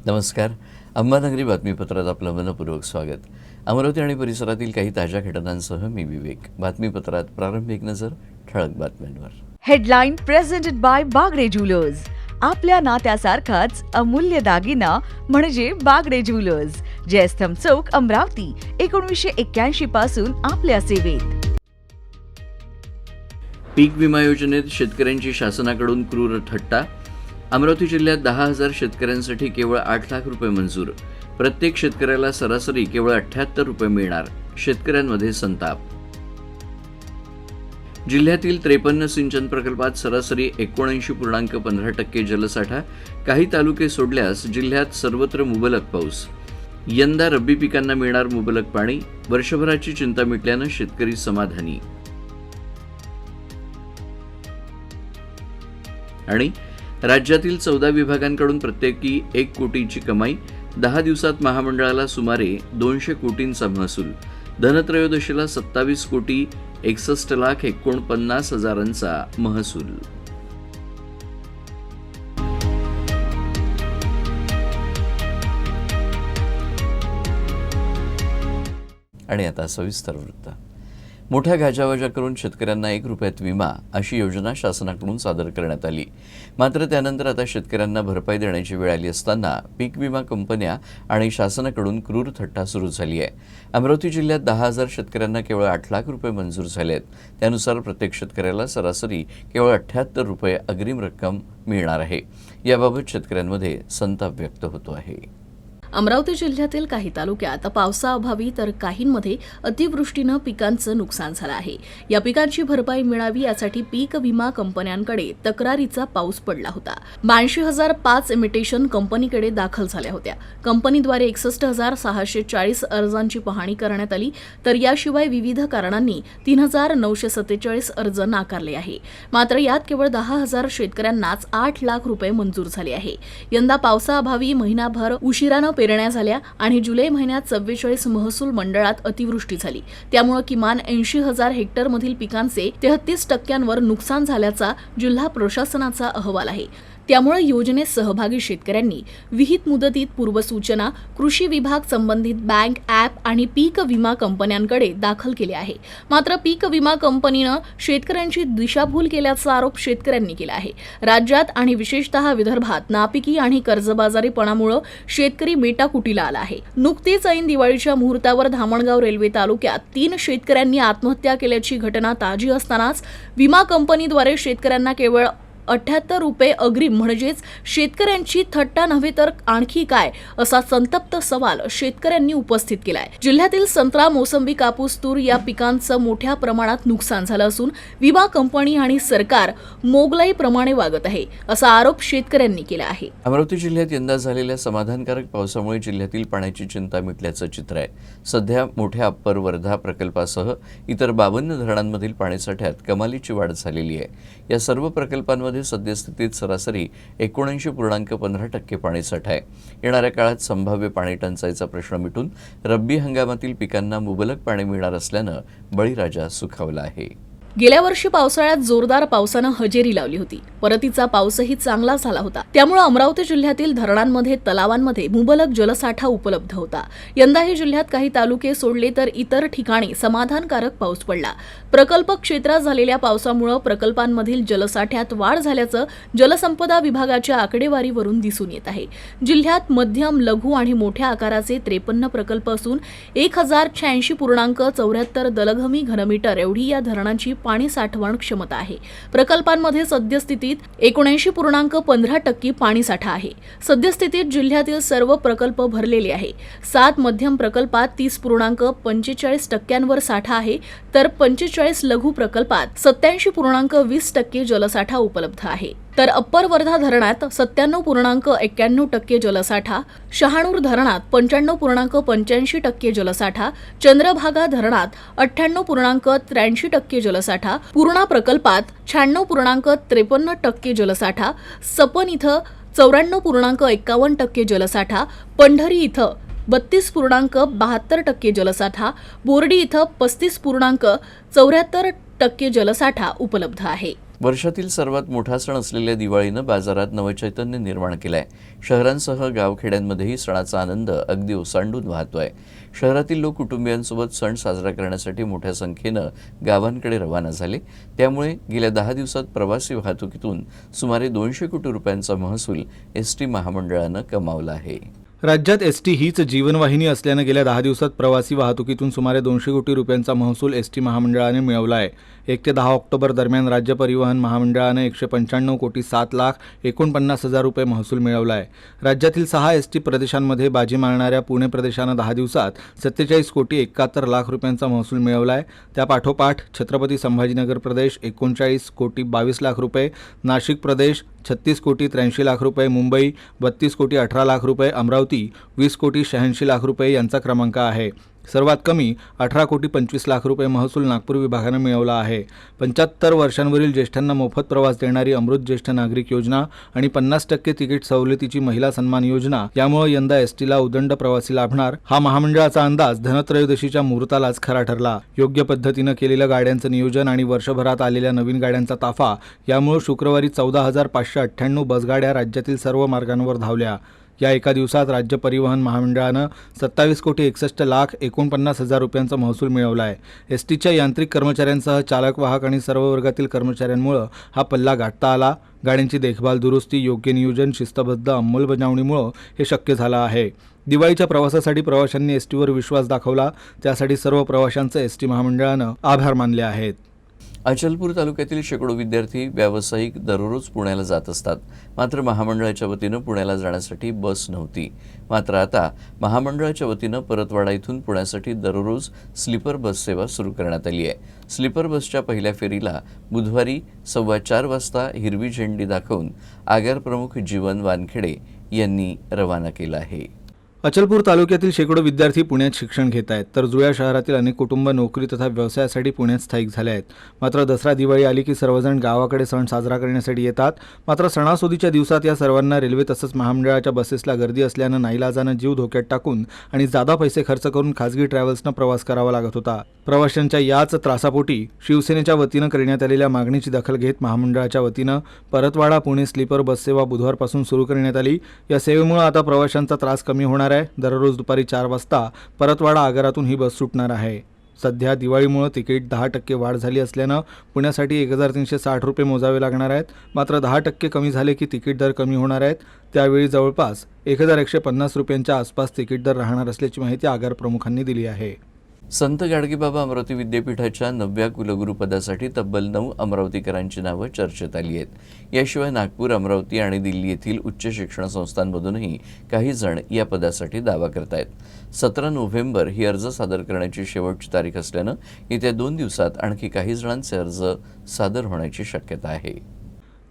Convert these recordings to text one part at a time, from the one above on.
नमस्कार. अंबानगरी बातमीपत्रात आपलं मनपूर्वक स्वागत. अमरावती आणि परिसरातील काही ताज्या घटनांसह मी विवेक. बातमीपत्रात प्रारंभिक नजर ठळक बातम्यांवर. Headline presented by Bagde jewellers. आपल्या नात्यासारखाच अमूल्य दागिना म्हणजे बागडे ज्वेलर्स, जयस्तंभ चौक, अमरावती. 1981 पासून आपल्या सेवेत. पीक विमा योजनेत शेतकऱ्यांची शासनाकडून क्रूर थट्टा. अमरावती जिल्ह्यात 10,000 शेतकऱ्यांसाठी केवळ 8 लाख रुपये मंजूर. प्रत्येक शेतकऱ्याला सरासरी केवळ 78 रुपये मिळणार. शेतकऱ्यांमध्ये संताप. जिल्ह्यातील 53 सिंचन प्रकल्पात सरासरी 79.15% जलसाठा. काही तालुके सोडल्यास जिल्ह्यात सर्वत्र मुबलक पाऊस. यंदा रब्बी पिकांना मिळणार मुबलक पाणी. वर्षभराची चिंता मिटल्यानं शेतकरी समाधानी. आणि राज्यातील 14 विभागांकडून प्रत्येकी 1 कोटीची कमाई. 10 दिवसात महामंडळाला सुमारे 200 कोटींचा महसूल. धनत्रयोदशीला 27,61,49,000चा महसूल. आणि आता सविस्तर वृत्त. मोठ्या गाजावाजा करून शेतकऱ्यांना 1 रुपयात विमा अशी योजना शासनाकडून सादर करण्यात आली. मात्र त्यानंतर आता शेतकऱ्यांना भरपाई देण्याची वेळ आली असताना पीक विमा कंपन्या आणि शासनाकडून क्रूर थट्टा सुरू झाली आहे. अमरावती जिल्ह्यात 10,000 शेतकऱ्यांना केवळ 8 लाख रुपये मंजूर झाले आहेत. त्यानुसार प्रत्येक शेतकऱ्याला सरासरी केवळ 78 रुपये अग्रिम रक्कम मिळणार आहे. याबाबत शेतकऱ्यांमध्ये संताप व्यक्त होतो आहे. अमरावती जिल्ह्यातील काही तालुक्यात पावसाअभावी तर काहींमध्ये अतिवृष्टीनं पिकांचं नुकसान झालं आहे. या पिकांची भरपाई मिळावी यासाठी पीक विमा कंपन्यांकडे तक्रारीचा पाऊस पडला होता. 82,005 इमिटेशन कंपनीकडे दाखल झाल्या होत्या. कंपनीद्वारे 61,640 अर्जांची पाहणी करण्यात आली. तर याशिवाय विविध कारणांनी 3,947 अर्ज नाकारले आहे. मात्र यात केवळ 10,000 शेतकऱ्यांनाच 8 लाख रुपये मंजूर झाले आहे. यंदा पावसाअभावी महिनाभर उशिरानं पेरण्या झाल्या आणि जुलै महिन्यात 44 महसूल मंडळात अतिवृष्टी झाली. त्यामुळे किमान 80,000 हेक्टरमधील पिकांचे 33% नुकसान झाल्याचा जिल्हा प्रशासनाचा अहवाल आहे. त्यामुळे योजनेत सहभागी शेतकऱ्यांनी विहित मुदतीत पूर्वसूचना कृषी विभाग, संबंधित बँक, ॲप आणि पीक विमा कंपन्यांकडे दाखल केले आहे. मात्र पीक विमा कंपनीनं शेतकऱ्यांची दिशाभूल केल्याचा आरोप शेतकऱ्यांनी केला आहे. राज्यात आणि विशेषतः विदर्भात नापिकी आणि कर्जबाजारीपणामुळे शेतकरी मेटाकुटीला आला आहे. नुकतीच ऐन दिवाळीच्या मुहूर्तावर धामणगाव रेल्वे तालुक्यात 3 शेतकऱ्यांनी आत्महत्या केल्याची घटना ताजी असतानाच विमा कंपनीद्वारे शेतकऱ्यांना केवळ 78 रुपये अग्रिम म्हणजेच शेतकऱ्यांची थट्टा नव्हे तर आणखी काय असा संतप्त सवाल शेतकऱ्यांनी उपस्थित केलाय. जिल्ह्यातील संत्रा, मोसंबी, कापूस, तूर या पिकांचं मोठ्या प्रमाणात नुकसान झालं असून विमा कंपनी आणि सरकार मोगलाईप्रमाणे वागत आहे असा आरोप शेतकऱ्यांनी केला आहे. अमरावती जिल्ह्यात यंदा झालेल्या समाधानकारक पावसामुळे जिल्ह्यातील पाण्याची चिंता मिटल्याचं चित्र आहे. सध्या मोठ्या अप्पर वर्धा प्रकल्पासह इतर 52 धरणांमधील पाणीसाठ्यात कमालीची वाढ झालेली आहे. या सर्व प्रकल्पांमध्ये सद्यस्थितीत सरासरी 79.15% पाणीसाठा आहे. येणाऱ्या काळात संभाव्य पाणी टंचाईचा प्रश्न मिटून रब्बी हंगामातील पिकांना मुबलक पाणी मिळणार असल्यानं बळीराजा सुखावला आहे. गेल्या वर्षी पावसाळ्यात जोरदार पावसानं हजेरी लावली होती. परतीचा पाऊसही चांगला झाला होता. त्यामुळे अमरावती जिल्ह्यातील धरणांमध्ये, तलावांमध्ये मुबलक जलसाठा उपलब्ध होता. यंदाही जिल्ह्यात काही तालुके सोडले तर इतर ठिकाणी समाधानकारक पाऊस पडला. प्रकल्प क्षेत्रात झालेल्या पावसामुळे प्रकल्पांमधील जलसाठ्यात वाढ झाल्याचं जलसंपदा विभागाच्या आकडेवारीवरून दिसून येत आहे. जिल्ह्यात मध्यम, लघु आणि मोठ्या आकाराचे 53 प्रकल्प असून 1,086.74 दलघमी घनमीटर एवढी या धरणांची पाणी साठवण क्षमता आहे. प्रकल्पांमध्ये सद्यस्थितीत 79.15% पाणी साठा आहे. सद्यस्थितीत जिल्ह्यातील सर्व प्रकल्प भरलेले आहे. 7 मध्यम प्रकल्पात 30.45% साठा आहे तर 45 लघु प्रकल्पात 87.20% जलसाठा उपलब्ध आहे. तर अप्पर वर्धा धरणात 97.91% जलसाठा, शहाणूर धरणात 95.85% जलसाठा, चंद्रभागा धरणात 98.83% जलसाठा, पूर्णा प्रकल्पात 96.53% जलसाठा, सपन इथं 94.51% जलसाठा, पंढरी इथं 32.72% जलसाठा, बोर्डी इथं 35.74% जलसाठा उपलब्ध आहे. वर्षातील सर्वात मोठा सण असलेल्या दिवाळीनं बाजारात नवचैतन्य निर्माण केलंय. शहरांसह गावखेड्यांमध्येही सणाचा आनंद अगदी ओसांडून वाहतोय. शहरातील लोक कुटुंबियांसोबत सण साजरा करण्यासाठी मोठ्या संख्येनं गावांकडे रवाना झाले. त्यामुळे गेल्या 10 दिवसात प्रवासी वाहतुकीतून सुमारे 200 कोटी रुपयांचा महसूल एसटी महामंडळानं कमावला आहे. राज्यात एसटी हीच जीवनवाहिनी असल्यानं गेल्या 10 दिवसात प्रवासी वाहतुकीतून सुमारे 200 कोटी रुपयांचा महसूल एसटी महामंडळाने मिळवला आहे. 1 ते 10 ऑक्टोबर दरम्यान राज्य परिवहन महामंडळाने 195 कोटी 7,49,000 रुपये महसूल मिळवला आहे. राज्यातील 6 एसटी प्रदेशांमध्ये बाजी मारणाऱ्या पुणे प्रदेशानं 10 दिवसात 47 कोटी 71 लाख रुपयांचा महसूल मिळवला आहे. त्यापाठोपाठ छत्रपती संभाजीनगर प्रदेश 39 कोटी 22 लाख रुपये, नाशिक प्रदेश 36 कोटी 83 लाख रुपये, मुंबई 32 कोटी 18 लाख रुपये, अमरावती 20 कोटी 86 लाख रुपये यांचा क्रमांक आहे. सर्वात कमी 18 कोटी 25 लाख रुपये महसूल नागपूर विभागानं मिळवला आहे. 75 वर्षांवरील ज्येष्ठांना मोफत प्रवास देणारी अमृत ज्येष्ठ नागरिक योजना आणि 50% तिकीट सवलतीची महिला सन्मान योजना यामुळे यंदा एसटीला उदंड प्रवासी लाभणार हा महामंडळाचा अंदाज धनत्रयोदशीच्या मुहूर्तालाच खरा ठरला. योग्य पद्धतीनं केलेलं गाड्यांचं नियोजन आणि वर्षभरात आलेल्या नवीन गाड्यांचा ताफा यामुळे शुक्रवारी 14,598 बसगाड्या राज्यातील सर्व मार्गांवर धावल्या. या एका दिवसात राज्य परिवहन महामंडळानं 27 कोटी 61 लाख 49,000 रुपयांचा महसूल मिळवला आहे. एसटीच्या यांत्रिक कर्मचाऱ्यांसह चालक वाहक आणि सर्व वर्गातील कर्मचाऱ्यांमुळे हा पल्ला गाठता आला. गाड्यांची देखभाल, दुरुस्ती, योग्य नियोजन, शिस्तबद्ध अंमलबजावणीमुळे हे शक्य झालं आहे. दिवाळीच्या प्रवासासाठी प्रवाशांनी एसटीवर विश्वास दाखवला, त्यासाठी सर्व प्रवाशांचं एसटी महामंडळानं आभार मानले आहेत. अचलपूर तालुक्यातील शेकडो विद्यार्थी व्यावसायिक दररोज पुण्याला जात असतात. मात्र महामंडळाच्या वतीनं पुण्याला जाण्यासाठी बस नव्हती. मात्र आता महामंडळाच्या वतीनं परतवाडा इथून पुण्यासाठी दररोज स्लीपर बस सेवा सुरू करण्यात आली आहे. स्लीपर बसच्या पहिल्या फेरीला बुधवारी 4:15 वाजता हिरवी झेंडी दाखवून आगारप्रमुख जीवन वानखेडे यांनी रवाना केलं आहे. अचलपूर तालुक्यातील शेकडो विद्यार्थी पुण्यात शिक्षण घेत आहेत, तर जुळ्या शहरातील अनेक कुटुंब नोकरी तथा व्यवसायासाठी पुण्यात स्थायिक झाले आहेत. मात्र दसरा दिवाळी आली की सर्वजण गावाकडे सण साजरा करण्यासाठी येतात. मात्र सणासुदीच्या दिवसात या सर्वांना रेल्वे तसंच महामंडळाच्या बसेसला गर्दी असल्यानं नाईलाजानं जीव धोक्यात टाकून आणि जादा पैसे खर्च करून खासगी ट्रॅव्हल्सनं प्रवास करावा लागत होता. प्रवाशांच्या याच त्रासापोटी शिवसेनेच्या वतीनं करण्यात आलेल्या मागणीची दखल घेत महामंडळाच्या वतीनं परतवाडा पुणे स्लीपर बस सेवा बुधवारपासून सुरू करण्यात आली. या सेवेमुळे आता प्रवाशांचा त्रास कमी होणार आहे. दररोज दुपारी 4 वाजता परतवाडा आगारातून ही बस सुटणार आहे. सध्या दिवाळीमुळे तिकीट 10% वाढ झाली असल्यानं पुण्यासाठी 1,360 रुपये मोजावे लागणार आहेत. मात्र 10% कमी झाले की तिकीट दर कमी होणार आहेत. त्यावेळी जवळपास 1,150 रुपयांच्या आसपास तिकीट दर राहणार असल्याची माहिती आगार प्रमुखांनी दिली आहे. संत गाडगेबाबा अमरावती विद्यापीठाच्या 9व्या कुलगुरुपदासाठी तब्बल 9 अमरावतीकरांची नावं चर्चेत आली आहेत. याशिवाय नागपूर, अमरावती आणि दिल्ली येथील उच्च शिक्षण संस्थांमधूनही काही जण या पदासाठी दावा करत आहेत. 17 नोव्हेंबर ही अर्ज सादर करण्याची शेवटची तारीख असल्यानं येत्या 2 दिवसात आणखी काही जणांचे अर्ज सादर होण्याची शक्यता आहे.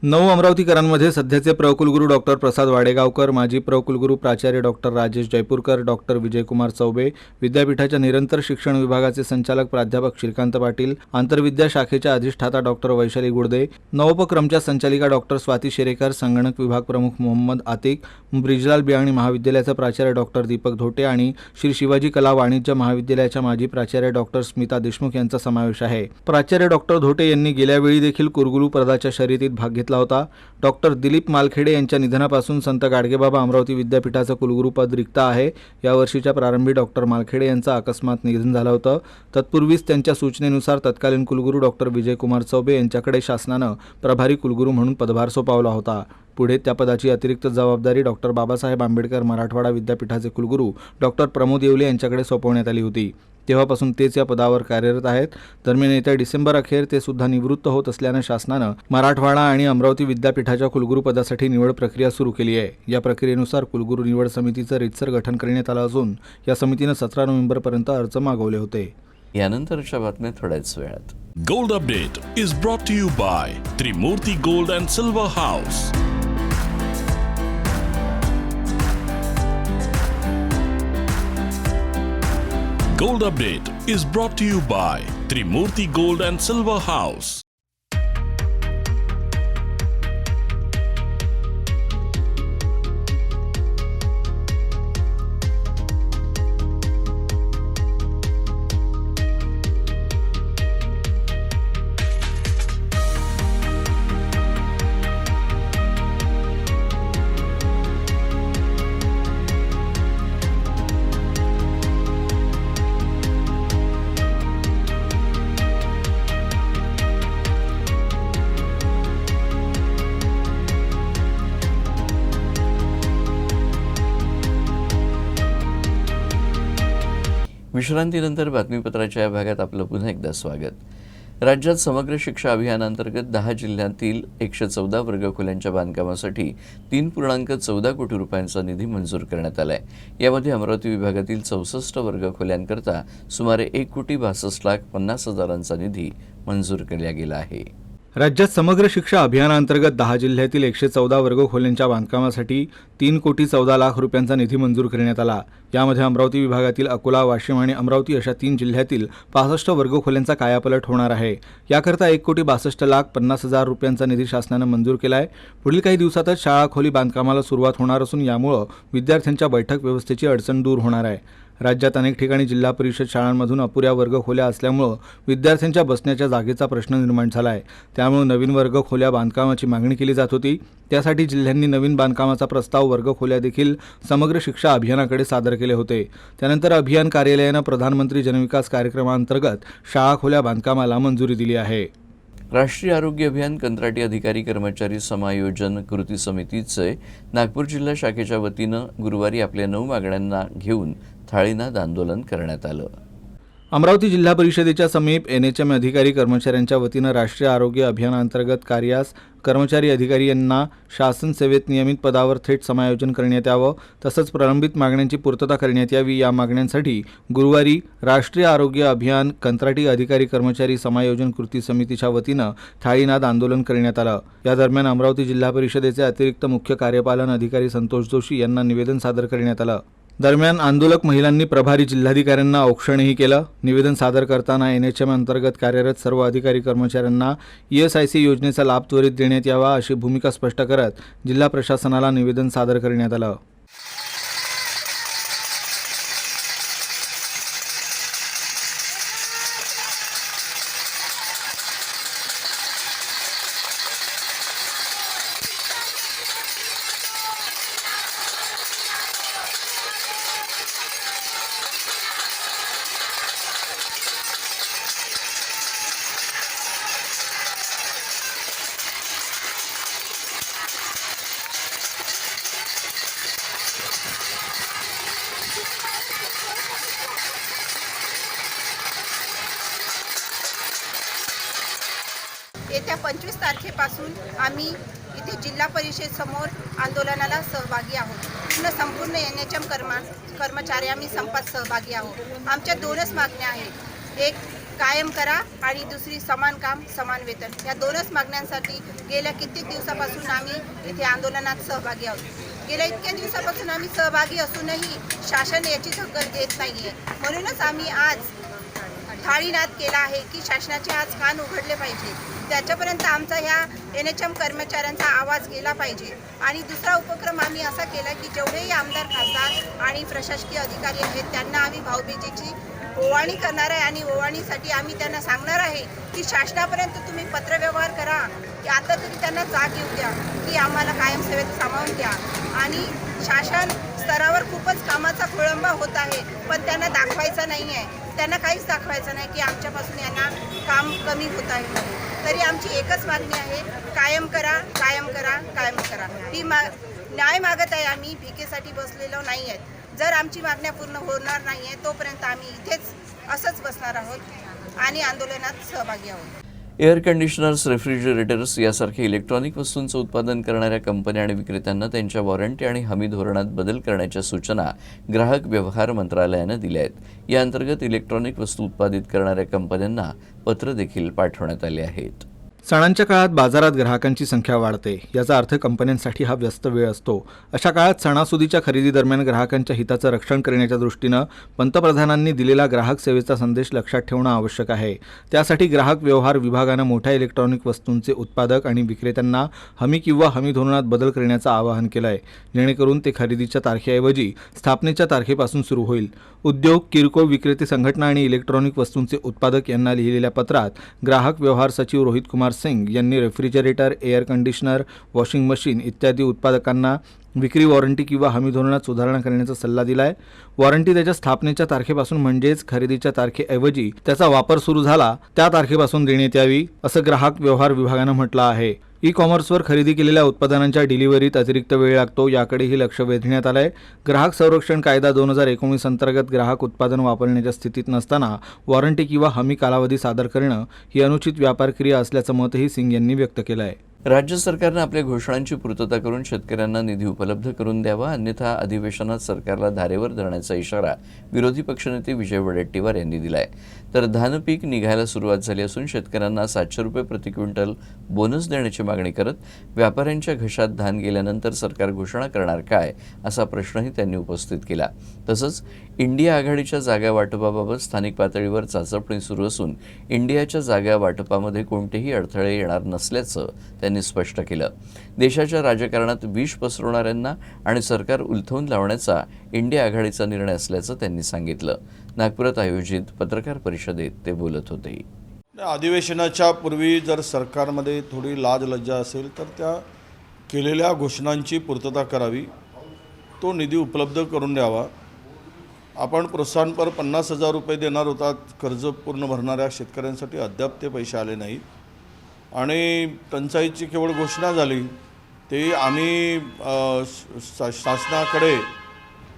9 अमरावतीकरांमध्ये सध्याचे प्रकुलगुरू डॉक्टर प्रसाद वाडेगावकर, माजी प्रकुलगुरू प्राचार्य डॉक्टर राजेश जयपूरकर, डॉक्टर विजयकुमार चौबे, विद्यापीठाच्या निरंतर शिक्षण विभागाचे संचालक प्राध्यापक श्रीकांत पाटील, आंतरविद्या शाखेच्या अधिष्ठाता डॉक्टर वैशाली गुडदे, नवोपक्रमच्या संचालिका डॉक्टर स्वाती शेरेकर, संगणक विभाग प्रमुख मोहम्मद आतिक, ब्रिजलाल बियाणी महाविद्यालयाचे प्राचार्य डॉक्टर दीपक धोटे आणि श्री शिवाजी कला वाणिज्य महाविद्यालयाच्या माजी प्राचार्य डॉक्टर स्मिता देशमुख यांचा समावेश आहे. प्राचार्य डॉक्टर धोटे यांनी गेल्या वेळी देखील कुलगुरू पदाच्या शर्यतीत भाग घेतला होता. डॉक्टर दिलीप मालखेडे यांच्या निधनापासून संत गाडगेबाबा अमरावती विद्यापीठाचं कुलगुरूपद रिक्त आहे. या वर्षीच्या प्रारंभी डॉक्टर मालखेडे यांचं अकस्मात निधन झालं होतं. तत्पूर्वीच त्यांच्या सूचनेनुसार तत्कालीन कुलगुरू डॉक्टर विजयकुमार चौबे यांच्याकडे शासनानं प्रभारी कुलगुरू म्हणून पदभार सोपवला होता. पुढे त्या पदाची अतिरिक्त जबाबदारी डॉक्टर बाबासाहेब आंबेडकर मराठवाडा विद्यापीठाचे कुलगुरू डॉक्टर प्रमोद येवले यांच्याकडे सोपवण्यात आली होती. तेव्हापासून तेच या पदावर कार्यरत आहेत. दरम्यान येत्या डिसेंबर अखेर ते सुद्धा निवृत्त होत असल्यानं शासनानं मराठवाडा आणि अमरावती विद्यापीठाच्या कुलगुरू पदासाठी निवड प्रक्रिया सुरू केली आहे. या प्रक्रियेनुसार कुलगुरू निवड समितीचं रीतसर गठन करण्यात आलं असून या समितीनं 17 नोव्हेंबरपर्यंत अर्ज मागवले होते. यानंतरच्या बातम्या थोड्याच वेळात. Gold Update is brought to you by Trimurti Gold and Silver House. Gold Update is brought to you by Trimurti Gold and Silver House. विश्रांतीनंतर बातमीपत्राच्या या भागात आपलं पुन्हा एकदा स्वागत। राज्यात समग्र शिक्षा अभियानांतर्गत 10 जिल्ह्यांतील 114 वर्गखोल्यांच्या बांधकामासाठी 3.14 कोटी रुपयांचा निधी मंजूर करण्यात आलाय। यामध्ये अमरावती विभागातील 64 वर्गखोल्यांकरता सुमारे 1,62,50,50,000चा निधी मंजूर केला गेला आहे। राज्यात समग्र शिक्षा अभियानांतर्गत 10 जिल्ह्यातील 114 वर्गखोल्यांच्या बांधकामासाठी 3,14,00,000 रुपयांचा निधी मंजूर करण्यात आला। यामध्ये अमरावती विभागातील अकोला, वाशिम आणि अमरावती अशा 3 जिल्ह्यातील 65 वर्गखोल्यांचा कायापालट होणार आहे। याकरता 1,62,50,000 रुपयांचा निधी शासनानं मंजूर केला आहे। पुढील काही दिवसातच शाळा खोली बांधकामाला सुरुवात होणार असून यामुळे विद्यार्थ्यांच्या बैठक व्यवस्थेची अडचण दूर होणार आहे। राज्यात अनेक ठिकाणी जिल्हा परिषद शाळांमधून अपुऱ्या वर्गखोल्या असल्यामुळे विद्यार्थ्यांच्या बसण्याच्या जागेचा प्रश्न निर्माण झाला आहे। त्यामुळे नवीन वर्गखोल्या बांधकामाची मागणी केली जात होती। त्यासाठी जिल्ह्यांनी नवीन बांधकामाचा प्रस्ताव वर्गखोल्या देखील समग्र शिक्षा अभियानाकडे सादर केले होते। त्यानंतर अभियान कार्यालयानं प्रधानमंत्री जनविकास कार्यक्रमांतर्गत शाळा खोल्या बांधकामाला मंजुरी दिली आहे। राष्ट्रीय आरोग्य अभियान कंत्राटी अधिकारी कर्मचारी समायोजन कृती समितीचे नागपूर जिल्हा शाखेच्या वतीनं गुरुवारी आपल्या 9 मागण्यांना घेऊन थाळीनाद आंदोलन करण्यात आलं। अमरावती जिल्हा परिषदेच्या समीप NHM अधिकारी कर्मचाऱ्यांच्या वतीनं राष्ट्रीय आरोग्य अभियानांतर्गत कार्यास कर्मचारी अधिकारी यांना शासन सेवेत नियमित पदावर थेट समायोजन करण्यात यावं तसंच प्रलंबित मागण्यांची पूर्तता करण्यात यावी या मागण्यांसाठी गुरुवारी राष्ट्रीय आरोग्य अभियान कंत्राटी अधिकारी कर्मचारी समायोजन कृती समितीच्या वतीनं थाळीनाद आंदोलन करण्यात आलं। या दरम्यान अमरावती जिल्हा परिषदेचे अतिरिक्त मुख्य कार्यपालन अधिकारी संतोष जोशी यांना निवेदन सादर करण्यात आलं। दरम्यान आंदोलक महिलांनी प्रभारी जिल्हाधिकाऱ्यांना औक्षणही केलं। निवेदन सादर करताना NHM अंतर्गत कार्यरत सर्व अधिकारी कर्मचाऱ्यांना ESIC योजनेचा लाभ त्वरित देण्यात यावा अशी भूमिका स्पष्ट करत जिल्हा प्रशासनाला निवेदन सादर करण्यात आलं। येत्या 25 तारखेपासून आम्ही इथे जिल्हा परिषद समोर आंदोलनाला सहभागी आहोत। संपूर्ण NHM कर्मचारी आम्ही संपात सहभागी आहोत। आमच्या 2च मागण्या आहेत, एक कायम करा आणि दुसरी समान काम समान वेतन। या 2च मागण्यांसाठी गेल्या कित्येक दिवसापासून आम्ही इथे आंदोलनात सहभागी आहोत। गेल्या इतक्या दिवसापासून आम्ही सहभागी असूनही शासन याची दखल घेत नाहीये। म्हणूनच आम्ही आज थाळीनाद केला आहे की शासनाचे आज कान उघडले पाहिजे, त्याच्यापर्यंत आमचा ह्या NHM कर्मचाऱ्यांचा आवाज गेला पाहिजे। आणि दुसरा उपक्रम आम्ही असा केला की जेवढेही आमदार, खासदार आणि प्रशासकीय अधिकारी आहेत त्यांना आम्ही भाऊबीजेची ओवाळणी करणार आहे आणि ओवाळणीसाठी आम्ही त्यांना सांगणार आहे की शासनापर्यंत तुम्ही पत्रव्यवहार करा की आता तरी त्यांना जाग येऊ द्या की आम्हाला कायम सेवेत सामावून द्या। आणि शासन स्तरावर खूपच कामाचा खोळंबा होत आहे, पण त्यांना दाखवायचं नाही आहे, त्यांना काहीच दाखवायचं नाही की आमच्यापासून यांना काम कमी होत आहे। तरी आमची एकच मागणी आहे, कायम करा, कायम करा, कायम करा। ही न्याय मागत आहे, आम्ही भिकेसाठी बसलेलो नाही आहेत। जर आमची मागण्या पूर्ण होणार नाही आहे तोपर्यंत आम्ही इथेच असंच बसणार आहोत आणि आंदोलनात सहभागी आहोत। एअर कंडिशनर्स, रेफ्रिजरेटर्स यासारख्या इलेक्ट्रॉनिक वस्तूंचं उत्पादन करणाऱ्या कंपन्या आणि विक्रेत्यांना त्यांच्या वॉरंटी आणि हमी धोरणात बदल करण्याच्या सूचना ग्राहक व्यवहार मंत्रालयानं दिल्या आहेत। या अंतर्गत इलेक्ट्रॉनिक वस्तू उत्पादित करणाऱ्या कंपन्यांना पत्र देखील पाठवण्यात आले आहेत। सणांच्या काळात बाजारात ग्राहकांची संख्या वाढते, याचा अर्थ कंपन्यांसाठी हा व्यस्त वेळ असतो। अशा काळात सणासुदीच्या खरेदी दरम्यान ग्राहकांच्या हिताचं रक्षण करण्याच्या दृष्टीनं पंतप्रधानांनी दिलेला ग्राहक सेवेचा संदेश लक्षात ठेवणं आवश्यक आहे। त्यासाठी ग्राहक व्यवहार विभागानं मोठ्या इलेक्ट्रॉनिक वस्तूंचे उत्पादक आणि विक्रेत्यांना हमी किंवा हमी धोरणात बदल करण्याचं आवाहन केलं आहे, जेणेकरून ते खरेदीच्या तारखेऐवजी स्थापनेच्या तारखेपासून सुरू होईल। उद्योग, किरकोळ विक्रेते संघटना आणि इलेक्ट्रॉनिक वस्तूंचे उत्पादक यांना लिहिलेल्या पत्रात ग्राहक व्यवहार सचिव रोहित कुमार सिंग यांनी refrigerator, air conditioner, washing machine इत्यादी उत्पादकांना विक्री वॉरंटी किंवा हमी धोरणात सुधारणा करण्याचा सल्ला दिला आहे। वॉरंटी त्याच्या स्थापनेच्या तारखेपासून म्हणजेच खरेदीच्या तारखेऐवजी त्याचा वापर सुरू झाला त्या तारखेपासून देण्यात यावी, असं ग्राहक व्यवहार विभागानं म्हटलं आहे। ई कॉमर्सवर खरेदी केलेल्या उत्पादनांच्या डिलिव्हरीत अतिरिक्त वेळ लागतो, याकडेही लक्ष वेधण्यात आलं आहे. ग्राहक संरक्षण कायदा 2019 अंतर्गत ग्राहक उत्पादन वापरण्याच्या स्थितीत नसताना वॉरंटी किंवा हमी कालावधी सादर करणं ही अनुचित व्यापार क्रिया असल्याचं मतही सिंग यांनी व्यक्त केलं आहे. राज्य सरकारनं आपल्या घोषणांची पूर्तता करून शेतकऱ्यांना निधी उपलब्ध करून द्यावा, अन्यथा अधिवेशनात सरकारला धारेवर धरण्याचा इशारा विरोधी पक्षनेते विजय वडेट्टीवार यांनी दिला आहे. तर धान पीक निघायला सुरुवात झाली असून शेतकऱ्यांना 700 रुपये प्रति क्विंटल बोनस देण्याची मागणी करत व्यापाऱ्यांच्या घशात धान गेल्यानंतर सरकार घोषणा करणार काय, असा प्रश्नही त्यांनी उपस्थित केला. तसंच इंडिया आघाडीच्या जागा वाटपाबाबत स्थानिक पातळीवर चाचपणी सुरू असून इंडियाच्या जागा वाटपामध्ये कोणतेही अडथळे येणार नसल्याचं त्यांनी स्पष्ट केलं. देशाच्या राजकारणात विष पसरवणाऱ्यांना आणि सरकार उलथवून लावण्याचा इंडिया आघाडीचा निर्णय असल्याचं त्यांनी सांगितलं. नागपुरात आयोजित पत्रकार परिषदेत ते बोलत होते. अधिवेशनाच्या पूर्वी जर सरकारमध्ये थोडी लाजलज्जा असेल तर त्या केलेल्या घोषणांची पूर्तता करावी, तो निधी उपलब्ध करून द्यावा. आपण प्रोत्साहनपर 50,000 रुपये देणार होतात कर्ज पूर्ण भरणाऱ्या शेतकऱ्यांसाठी, अद्याप ते पैसे आले नाहीत. आणि टंचाईची केवळ घोषणा झाली, ते आम्ही शासनाकडे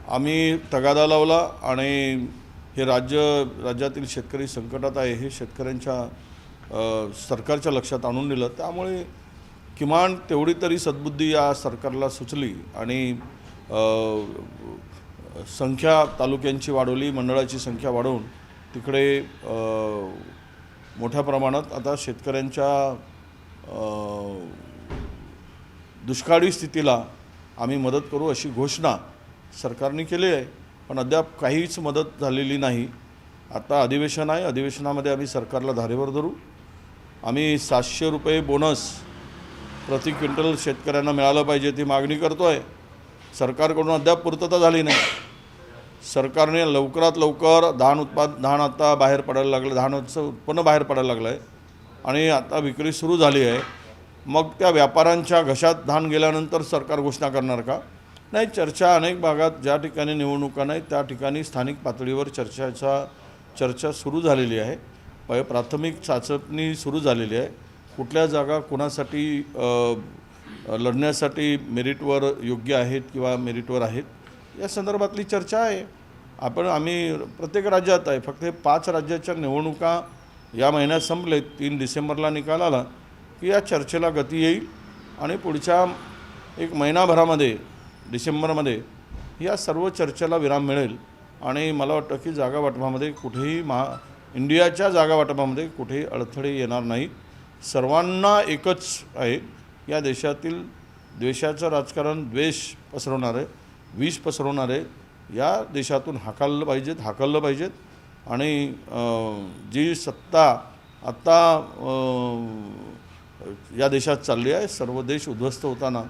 आम्ही तगादा लावला आणि हे राज्यातील शेतकरी संकटात आहे हे शेतकऱ्यांच्या सरकारच्या लक्षात आणून दिलं. त्यामुळे किमान तेवढी तरी सद्बुद्धी या सरकारला सुचली आणि संख्या तालुक्यांची वाढवली, मंडळाची संख्या वाढवून तिकडे मोठ्या प्रमाणात आता शेतकऱ्यांच्या दुष्काळी स्थितीला आम्ही मदत करू अशी घोषणा सरकारने केली आहे. पण अद्याप काहीच मदत झालेली नाही. आता अधिवेशन आहे, अधिवेशनामध्ये आम्ही सरकारला धारेवर धरू. आम्ही 700 रुपये बोनस प्रति क्विंटल शेतकऱ्यांना मिळालं पाहिजे ती मागणी करतो आहे. सरकारकडून अद्याप पूर्तता झाली नाही. सरकारने लवकरात लवकर धान आता बाहेर पडायला लागलं, धानाचं उत्पन्न बाहेर पडायला लागलं आहे आणि आता विक्री सुरू झाली आहे. मग त्या व्यापाऱ्यांच्या घशात धान गेल्यानंतर सरकार घोषणा करणार का? नाही. चर्चा अनेक भागात ज्या ठिकाणी निवडणुका नाहीत त्या ठिकाणी स्थानिक पातळीवर चर्चा सुरू झालेली आहे. प्राथमिक चाचपणी सुरू झालेली आहे. कुठल्या जागा कोणासाठी लढण्यासाठी मेरिटवर योग्य आहेत किंवा मेरिटवर आहेत या संदर्भातली चर्चा आहे. आम्ही प्रत्येक राज्यात आहे. फक्त हे 5 राज्याच्या निवडणुका या महिन्यात संपले, 3 डिसेंबरला निकाल आला की या चर्चेला गती येईल आणि पुढच्या एक महिनाभरामध्ये डिसेंबरमध्ये या सर्व चर्चेला विराम मिळेल आणि मला वाटतं की जागा वाटपामध्ये कुठेही इंडियाच्या जागा वाटपामध्ये कुठेही अडथळे येणार नाहीत. सर्वांना एकच आहे, या देशातील द्वेषाचं राजकारण, द्वेष पसरवणारे, विष पसरवणारे या देशातून हाकललं पाहिजेत आणि जी सत्ता आत्ता या देशात चालली आहे, सर्व देश उद्ध्वस्त होताना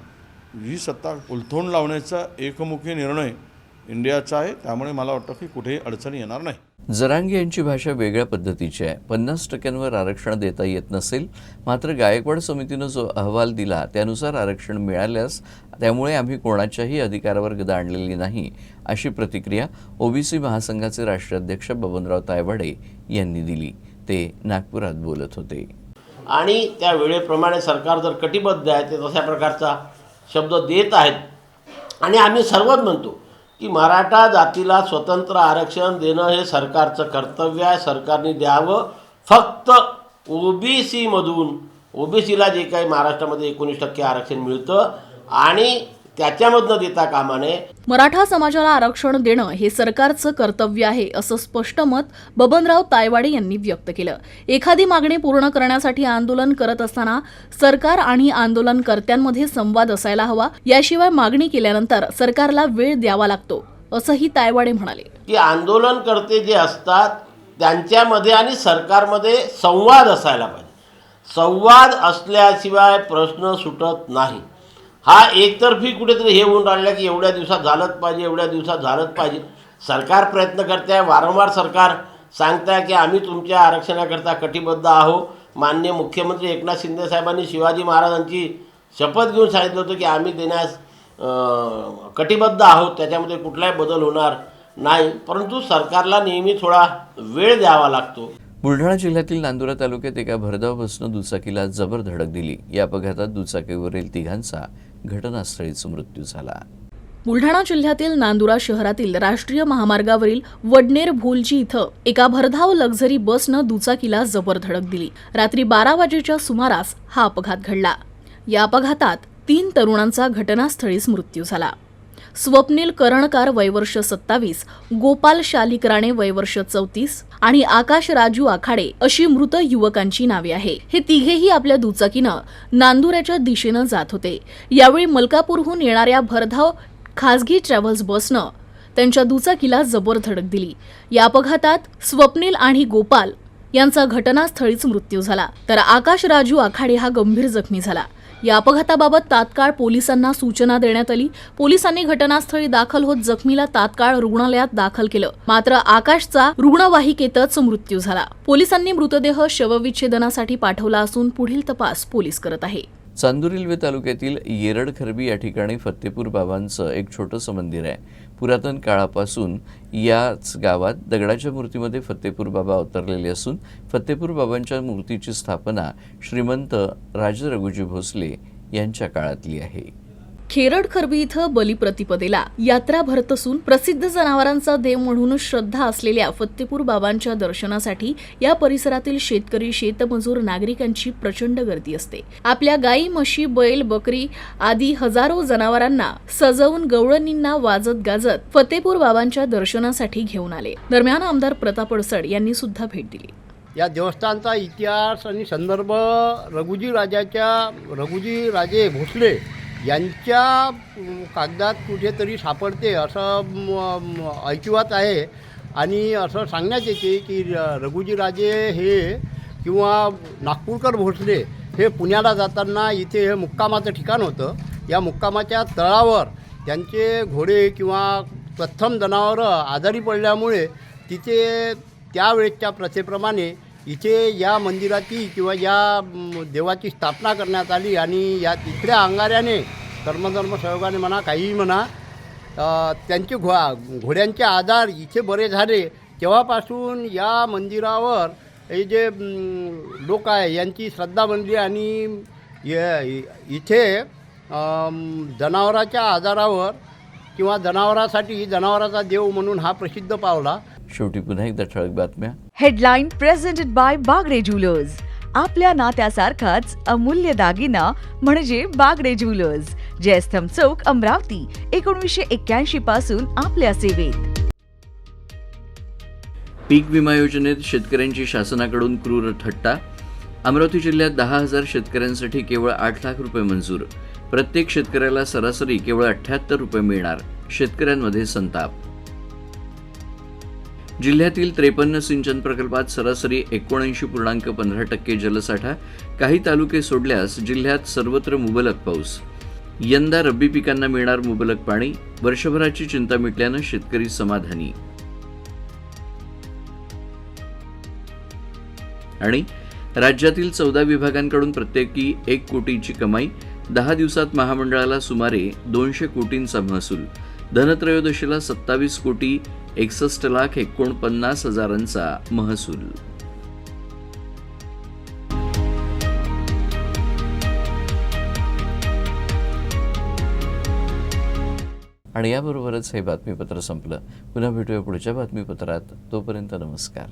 ही सत्ता उलथवून लावण्याचा एकमुखी निर्णय इंडियाचा आहे. त्यामुळे मला वाटतं की कुठेही अडचण येणार नाही. जरांगे यांची भाषा वेगळ्या पद्धतीची आहे. 50% आरक्षण देता येत नसेल, मात्र गायकवाड समितीनं जो अहवाल दिला त्यानुसार आरक्षण मिळाल्यास त्यामुळे आम्ही कोणाच्याही अधिकारावर गदा आणलेली नाही, अशी प्रतिक्रिया ओबीसी महासंघाचे राष्ट्रीय अध्यक्ष बबनराव तायवाडे यांनी दिली. ते नागपुरात बोलत होते. आणि त्या वेळेप्रमाणे सरकार जर कटिबद्ध आहे ते तशा प्रकारचा शब्द देत आहेत. आणि आम्ही सर्वच म्हणतो की मराठा जातीला स्वतंत्र आरक्षण देणं हे सरकारचं कर्तव्य आहे, सरकारने द्यावं. फक्त ओबीसीला जे काही महाराष्ट्रामध्ये 19% आरक्षण मिळतं आणि त्याच्यामधनं देता कामा नये. मराठा समाजाला आरक्षण देणं हे सरकारचं कर्तव्य आहे असं स्पष्ट मत बबनराव तायवाडे यांनी व्यक्त केलं. एखादी मागणी पूर्ण करण्यासाठी आंदोलन करत असताना सरकार आणि आंदोलनकर्त्यांमध्ये संवाद असायला हवा, याशिवाय मागणी केल्यानंतर सरकारला वेळ द्यावा लागतो असंही तायवाडे म्हणाले. की आंदोलनकर्ते जे असतात त्यांच्यामध्ये आणि सरकारमध्ये संवाद असायला पाहिजे. संवाद असल्याशिवाय प्रश्न सुटत नाही. हा एकतर्फी कुठेतरी हे होऊन राहिला की एवढ्या दिवसात झालंच पाहिजे. सरकार प्रयत्न करते आहे, वारंवार सरकार सांगतं आहे की आम्ही तुमच्या आरक्षणाकरता कटिबद्ध आहोत. माननीय मुख्यमंत्री एकनाथ शिंदे साहेबांनी शिवाजी महाराजांची शपथ घेऊन सांगितलं होतं की आम्ही देण्यास कटिबद्ध आहोत, त्याच्यामध्ये कुठलाही बदल होणार नाही. परंतु सरकारला नेहमी थोडा वेळ द्यावा लागतो. बुलढाणा जिल्ह्यातील नांदुरा तालुक्यात एका भरधाव बसनं दुचाकीला जबर धडक दिली. या अपघातात दुचाकीवरील तिघांचा घटनास्थळीच मृत्यू झाला. बुलढाणा जिल्ह्यातील नांदुरा शहरातील राष्ट्रीय महामार्गावरील वडनेर भोलजी इथं एका भरधाव लक्झरी बसनं दुचाकीला जबर धडक दिली. रात्री 12 वाजेच्या सुमारास हा अपघात घडला. या अपघातात 3 तरुणांचा घटनास्थळीच मृत्यू झाला. स्वप्नील करणकार वयवर्ष 27, गोपाल शालिकराणे वयवर्ष 34 आणि आकाश राजू आखाडे अशी मृत युवकांची नावे आहे. हे तिघेही आपल्या दुचाकीनं नांदुऱ्याच्या दिशेनं जात होते. यावेळी मलकापूरहून येणाऱ्या भरधाव खासगी ट्रॅव्हल्स बसनं त्यांच्या दुचाकीला जबर धडक दिली. या अपघातात स्वप्नील आणि गोपाल यांचा घटनास्थळीच मृत्यू झाला, तर आकाश राजू आखाडे हा गंभीर जखमी झाला. या अपघाताबाबत तात्काळ पोलिसांना सूचना देण्यात आली. पोलिसांनी घटनास्थळी दाखल होत जखमीला तात्काळ रुग्णालयात दाखल केलं, मात्र आकाशचा रुग्णवाहिकेतच मृत्यू झाला. पोलिसांनी मृतदेह शवविच्छेदनासाठी पाठवला असून पुढील तपास पोलीस करत आहे. चांदूर रेल्वे तालुक्यातील येरडखरबी या ठिकाणी फत्तेपूर बाबांचं एक छोटंसं मंदिर आहे. पुरातन काळापासून याच गावात दगडाच्या मूर्तीमध्ये फत्तेपूर बाबा अवतरलेले असून फत्तेपूर बाबांच्या मूर्तीची स्थापना श्रीमंत राजे रघुजी भोसले यांच्या काळातली आहे. खेरडखरबी इथं बलिप्रतिपदेला यात्रा भरत असून प्रसिद्ध जनावरांचा देव म्हणून श्रद्धा असलेल्या फत्तेपूर बाबांच्या दर्शनासाठी या परिसरातील शेतकरी, शेतमजूर, नागरिकांची प्रचंड गर्दी असते. आपल्या गाई, म्हशी, बैल, बकरी आदी हजारो जनावरांना सजवून गवळणींना वाजत गाजत फत्तेपूर बाबांच्या दर्शनासाठी घेऊन आले. दरम्यान आमदार प्रताप अडसड यांनी सुद्धा भेट दिली. या देवस्थानचा इतिहास आणि संदर्भ रघुजी राजे भोसले यांच्या कागदात कुठेतरी सापडते असं ऐकिवात आहे. आणि असं सांगण्यात येते की रघुजी राजे हे किंवा नागपूरकर भोसले हे पुण्याला जाताना इथे हे मुक्कामाचं ठिकाण होतं. या मुक्कामाच्या तळावर त्यांचे घोडे किंवा प्रथम जनावरं आजारी पडल्यामुळे तिथे त्यावेळेच्या प्रथेप्रमाणे इथे या मंदिराची किंवा या देवाची स्थापना करण्यात आली. आणि या तिसऱ्या अंगाऱ्याने कर्मधर्म सहयोगाने म्हणा काहीही म्हणा त्यांचे घोड्यांचे आजार इथे बरे झाले. तेव्हापासून या मंदिरावर हे जे लोक आहे यांची श्रद्धा बनली आणि इथे जनावराच्या आजारावर किंवा जनावरासाठी जनावराचा देव म्हणून हा प्रसिद्ध पावला. शेवटी पुन्हा एकदा ठळक बातम्या. Headline presented by Bagde jewellers. आपल्या नात्यासारखाच अमूल्य दागिना म्हणजे बागडे ज्वेलर्स, जयस्तंभ चौक, अमरावती. 1981 पासून आपल्या सेवेत. पीक विमा योजनेत शेतकऱ्यांची शासनाकडून क्रूर थट्टा. अमरावती जिल्ह्यात 10,000 शेतकऱ्यांसाठी केवळ 8 लाख रुपये मंजूर. प्रत्येक शेतकऱ्याला सरासरी केवळ 78 रुपये मिळणार. शेतकऱ्यांमध्ये संताप. जिल्ह्यातील 53 सिंचन प्रकल्पात सरासरी 79.15% जलसाठा. काही तालुके सोडल्यास जिल्ह्यात सर्वत्र मुबलक पाऊस. यंदा रब्बी पिकांना मिळणार मुबलक पाणी. वर्षभराची चिंता मिटल्यानं शेतकरी समाधानी. आणि राज्यातील 14 विभागांकडून प्रत्येकी 1 कोटीची कमाई. 10 दिवसात महामंडळाला सुमारे 200 कोटींचा महसूल. धनत्रयोदशीला 27,61,49,000चा महसूल. आणि याबरोबरच हे बातमीपत्र संपलं. पुन्हा भेटूया पुढच्या बातमीपत्रात. तोपर्यंत नमस्कार.